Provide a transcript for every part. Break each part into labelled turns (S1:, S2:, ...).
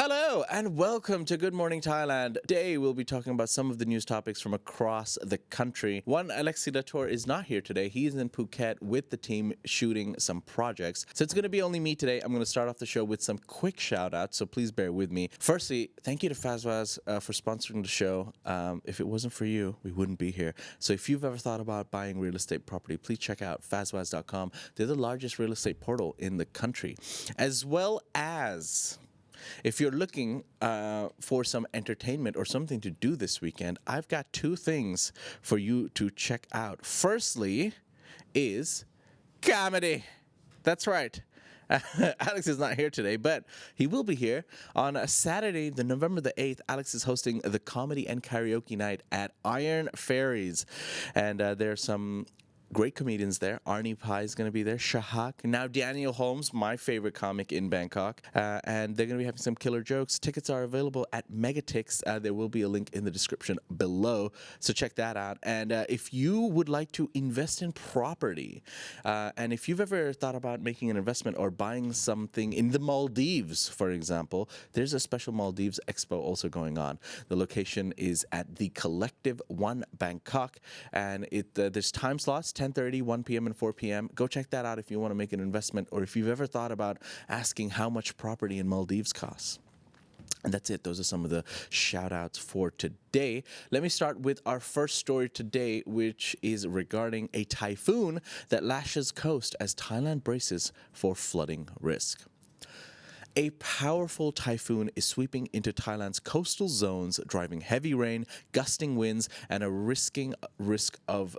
S1: Hello and welcome to Good Morning Thailand. Today we'll be talking about some of the news topics from across the country. One, Alexi Latour is not here today. He's in Phuket with the team shooting some projects. So it's going to be only me today. I'm going to start off the show with some quick shout outs, so please bear with me. Firstly, thank you to Fazwaz for sponsoring the show. If it wasn't for you, we wouldn't be here. So if you've ever thought about buying real estate property, please check out fazwaz.com. They're the largest real estate portal in the country. As well as, if you're looking for some entertainment or something to do this weekend, I've got two things for you to check out. Firstly is comedy. That's right. Alex is not here today, but he will be here on a Saturday, the November the 8th. Alex is hosting the comedy and karaoke night at Iron Fairies. And there are some great comedians there. Arnie Pai is going to be there. Shahak. Now Daniel Holmes, my favorite comic in Bangkok. And they're going to be having some killer jokes. Tickets are available at Megatix. There will be a link in the description below. So check that out. And if you would like to invest in property, and if you've ever thought about making an investment or buying something in the Maldives, for example, there's a special Maldives Expo also going on. The location is at the Collective 1 Bangkok. And there's time slots, 10:30, 1 p.m. and 4 p.m. Go check that out if you want to make an investment or if you've ever thought about asking how much property in Maldives costs. And that's it. Those are some of the shout outs for today. Let me start with our first story today, which is regarding a typhoon that lashes coast as Thailand braces for flooding risk. A powerful typhoon is sweeping into Thailand's coastal zones, driving heavy rain, gusting winds, and a risk of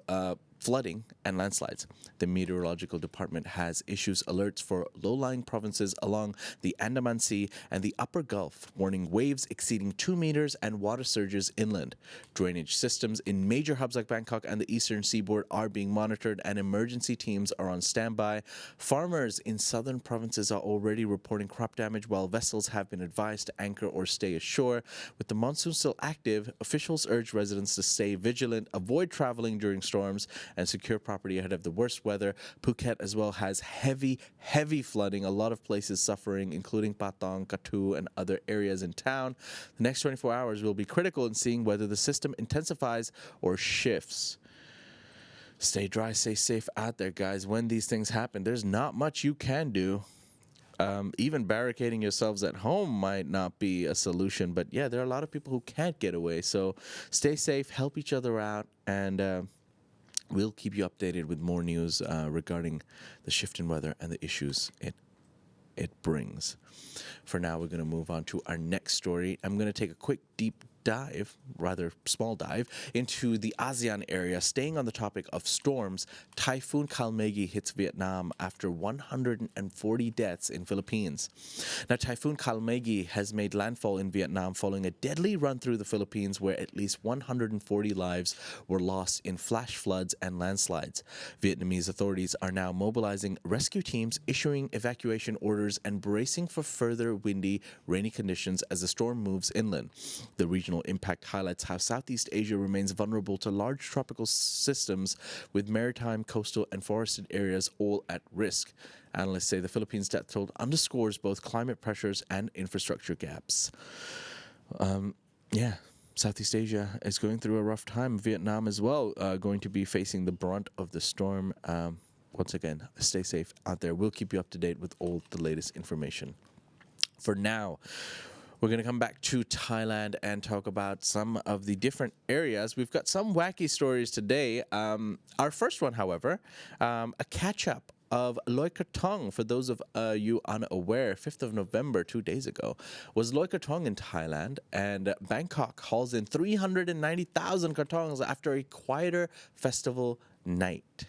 S1: flooding and landslides. The meteorological department has issues alerts for low-lying provinces along the Andaman Sea and the Upper Gulf, warning waves exceeding 2 meters and water surges inland. Drainage systems in major hubs like Bangkok and the eastern seaboard are being monitored, and emergency teams are on standby. Farmers in southern provinces are already reporting crop damage, while vessels have been advised to anchor or stay ashore. With the monsoon still active, officials urge residents to stay vigilant, avoid traveling during storms, and secure property ahead of the worst weather. Phuket as well has heavy flooding. A lot of places suffering, including Pattaya, Kathu, and other areas in town. The next 24 hours will be critical in seeing whether the system intensifies or shifts. Stay dry, stay safe out there, guys. When these things happen, there's not much you can do. Even barricading yourselves at home might not be a solution. But yeah, there are a lot of people who can't get away. So stay safe, help each other out, and we'll keep you updated with more news regarding the shift in weather and the issues it brings. For now, we're going to move on to our next story. I'm going to take a quick deep dive, rather small dive, into the ASEAN area. Staying on the topic of storms, Typhoon Kalmaegi hits Vietnam after 140 deaths in Philippines. Now, Typhoon Kalmaegi has made landfall in Vietnam following a deadly run through the Philippines where at least 140 lives were lost in flash floods and landslides. Vietnamese authorities are now mobilizing rescue teams, issuing evacuation orders, and bracing for further windy, rainy conditions as the storm moves inland. The regional impact highlights how Southeast Asia remains vulnerable to large tropical systems, with maritime, coastal, and forested areas all at risk. Analysts say the Philippines' death toll underscores both climate pressures and infrastructure gaps. Southeast Asia is going through a rough time. Vietnam as well, going to be facing the brunt of the storm. Once again, stay safe out there. We'll keep you up to date with all the latest information. For now, we're going to come back to Thailand and talk about some of the different areas. We've got some wacky stories today. Our first one, however, a catch-up of Loy Krathong. For those of you unaware, 5th of November, 2 days ago, was Loy Krathong in Thailand, and Bangkok hauls in 390,000 Krathongs after a quieter festival night.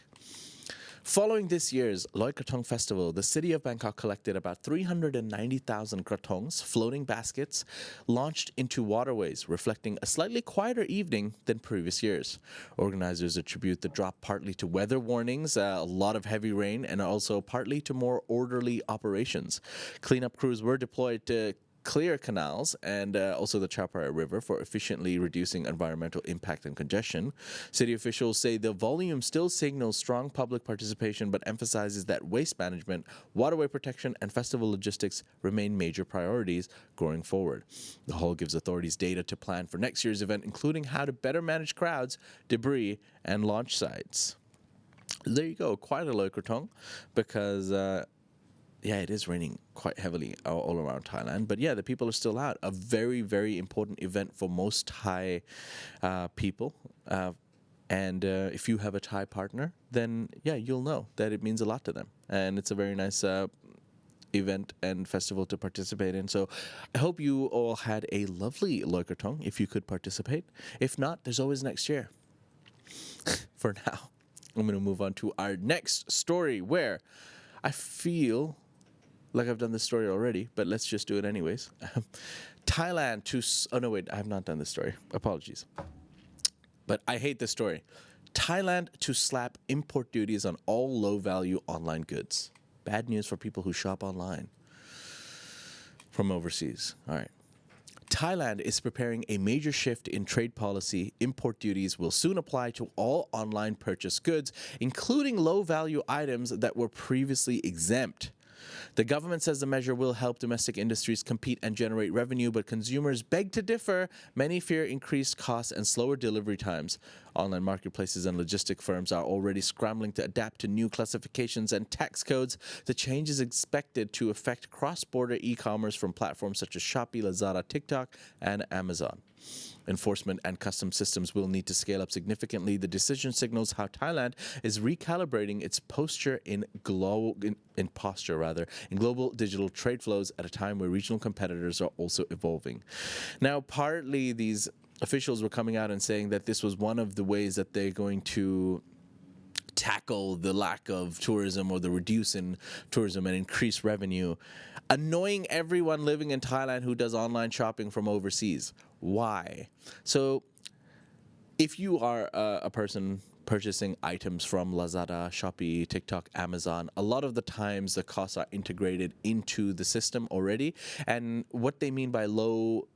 S1: Following this year's Loy Krathong Festival, the city of Bangkok collected about 390,000 krathongs, floating baskets, launched into waterways, reflecting a slightly quieter evening than previous years. Organizers attribute the drop partly to weather warnings, a lot of heavy rain, and also partly to more orderly operations. Cleanup crews were deployed to clear canals and also the Chao Phraya River for efficiently reducing environmental impact and congestion. City officials say the volume still signals strong public participation but emphasizes that waste management, waterway protection, and festival logistics remain major priorities going forward. The hall gives authorities data to plan for next year's event, including how to better manage crowds, debris, and launch sites. There you go, quite a Loy Krathong, because it is raining quite heavily all around Thailand. But yeah, the people are still out. A very, very important event for most Thai people. And if you have a Thai partner, then yeah, you'll know that it means a lot to them. And it's a very nice event and festival to participate in. So I hope you all had a lovely Loy Krathong if you could participate. If not, there's always next year. For now, I'm going to move on to our next story where I feel like I've done this story already, but let's just do it anyways. Thailand to... Oh, no, wait. I have not done this story. Apologies. But I hate this story. Thailand to slap import duties on all low-value online goods. Bad news for people who shop online from overseas. All right. Thailand is preparing a major shift in trade policy. Import duties will soon apply to all online purchased goods, including low-value items that were previously exempt. The government says the measure will help domestic industries compete and generate revenue, but consumers beg to differ. Many fear increased costs and slower delivery times. Online marketplaces and logistic firms are already scrambling to adapt to new classifications and tax codes. The change is expected to affect cross-border e-commerce from platforms such as Shopee, Lazada, TikTok, and Amazon. Enforcement and customs systems will need to scale up significantly. The decision signals how Thailand is recalibrating its posture in global digital trade flows at a time where regional competitors are also evolving. Now, partly these officials were coming out and saying that this was one of the ways that they're going to tackle the lack of tourism or the reduce in tourism and increase revenue, annoying everyone living in Thailand who does online shopping from overseas. Why? So if you are a person purchasing items from Lazada, Shopee, TikTok, Amazon, a lot of the times the costs are integrated into the system already. And what they mean by low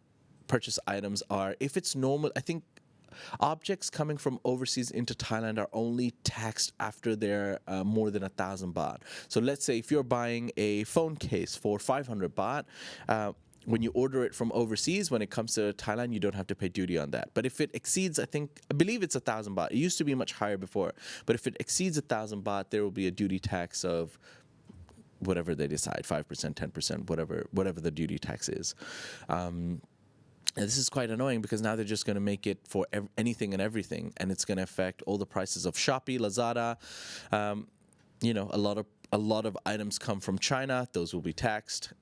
S1: purchase items are, if it's normal, I think objects coming from overseas into Thailand are only taxed after they're more than 1,000 baht. So let's say if you're buying a phone case for 500 baht, when you order it from overseas, when it comes to Thailand, you don't have to pay duty on that. But if it exceeds, I believe it's 1,000 baht. It used to be much higher before. But if it exceeds 1,000 baht, there will be a duty tax of whatever they decide, 5%, 10%, whatever the duty tax is. And this is quite annoying because now they're just going to make it for anything and everything, and it's going to affect all the prices of Shopee, Lazada. A lot of items come from China; those will be taxed.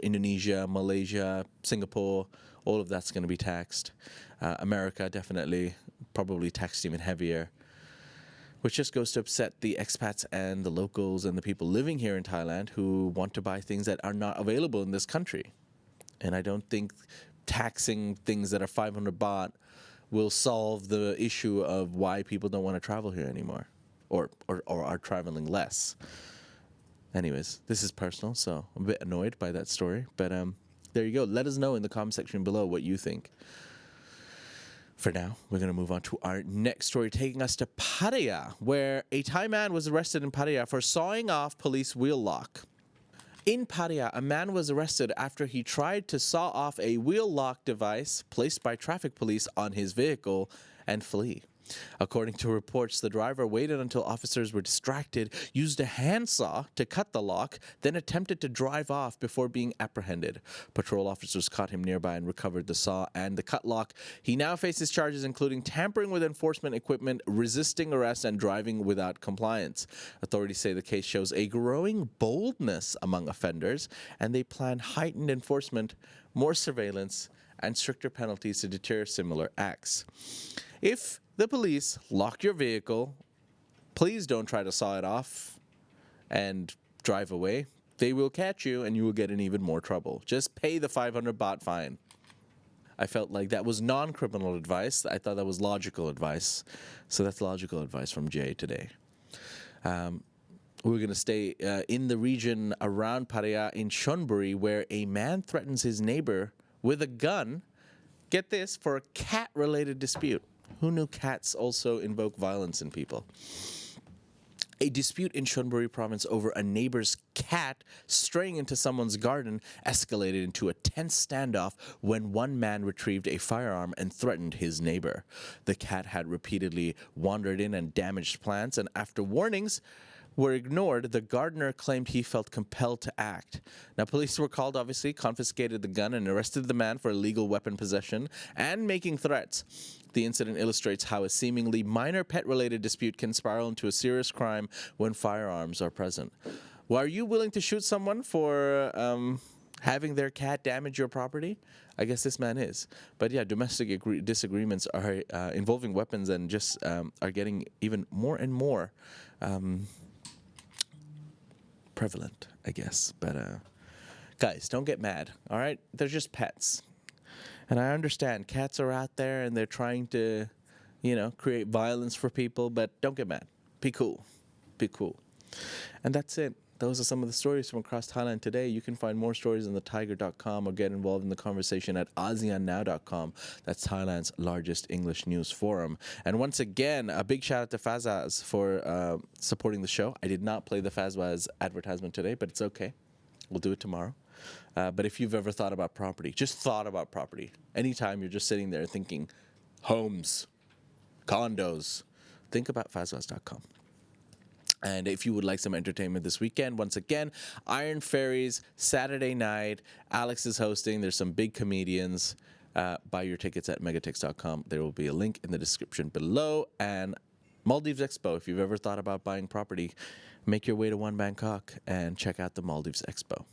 S1: Indonesia, Malaysia, Singapore, all of that's going to be taxed. America definitely, probably taxed even heavier, which just goes to upset the expats and the locals and the people living here in Thailand who want to buy things that are not available in this country. And I don't think taxing things that are 500 baht will solve the issue of why people don't want to travel here anymore or are traveling less. Anyways, this is personal, so I'm a bit annoyed by that story. But there you go. Let us know in the comment section below what you think. For now, we're going to move on to our next story, taking us to Pattaya, where a Thai man was arrested in Pattaya for sawing off police wheel lock. In Pattaya, a man was arrested after he tried to saw off a wheel lock device placed by traffic police on his vehicle and flee. According to reports, the driver waited until officers were distracted, used a handsaw to cut the lock, then attempted to drive off before being apprehended. Patrol officers caught him nearby and recovered the saw and the cut lock. He now faces charges including tampering with enforcement equipment, resisting arrest, and driving without compliance. Authorities say the case shows a growing boldness among offenders, and they plan heightened enforcement, more surveillance, and stricter penalties to deter similar acts. If the police lock your vehicle, please don't try to saw it off and drive away. They will catch you and you will get in even more trouble. Just pay the 500 baht fine. I felt like that was non-criminal advice. I thought that was logical advice. So that's logical advice from Jay today. We're going to stay in the region around Pattaya in Chon Buri, where a man threatens his neighbor with a gun. Get this, for a cat-related dispute. Who knew cats also invoke violence in people? A dispute in Chon Buri province over a neighbor's cat straying into someone's garden escalated into a tense standoff when one man retrieved a firearm and threatened his neighbor. The cat had repeatedly wandered in and damaged plants, and after warnings were ignored, the gardener claimed he felt compelled to act. Now, police were called, obviously, confiscated the gun, and arrested the man for illegal weapon possession and making threats. The incident illustrates how a seemingly minor pet-related dispute can spiral into a serious crime when firearms are present. Well, are you willing to shoot someone for having their cat damage your property? I guess this man is. But yeah, domestic disagreements are involving weapons and just are getting even more and more prevalent, I guess. But guys, don't get mad, all right? They're just pets. And I understand cats are out there and they're trying to, create violence for people, but don't get mad. Be cool. Be cool. And that's it. Those are some of the stories from across Thailand today. You can find more stories on the Thaiger.com or get involved in the conversation at ASEANnow.com. That's Thailand's largest English news forum. And once again, a big shout out to Fazaz for supporting the show. I did not play the Fazaz advertisement today, but it's okay. We'll do it tomorrow. But if you've ever thought about property, just thought about property, anytime you're just sitting there thinking homes, condos, think about Fazaz.com. And if you would like some entertainment this weekend, once again, Iron Fairies, Saturday night. Alex is hosting. There's some big comedians. Buy your tickets at megatix.com. There will be a link in the description below. And Maldives Expo, if you've ever thought about buying property, make your way to One Bangkok and check out the Maldives Expo.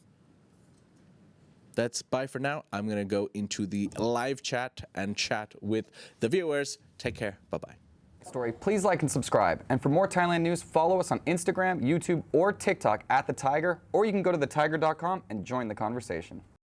S1: That's bye for now. I'm going to go into the live chat and chat with the viewers. Take care. Bye-bye.
S2: Story, please like and subscribe. And for more Thailand news, follow us on Instagram, YouTube, or TikTok at The Tiger, or you can go to thetiger.com and join the conversation.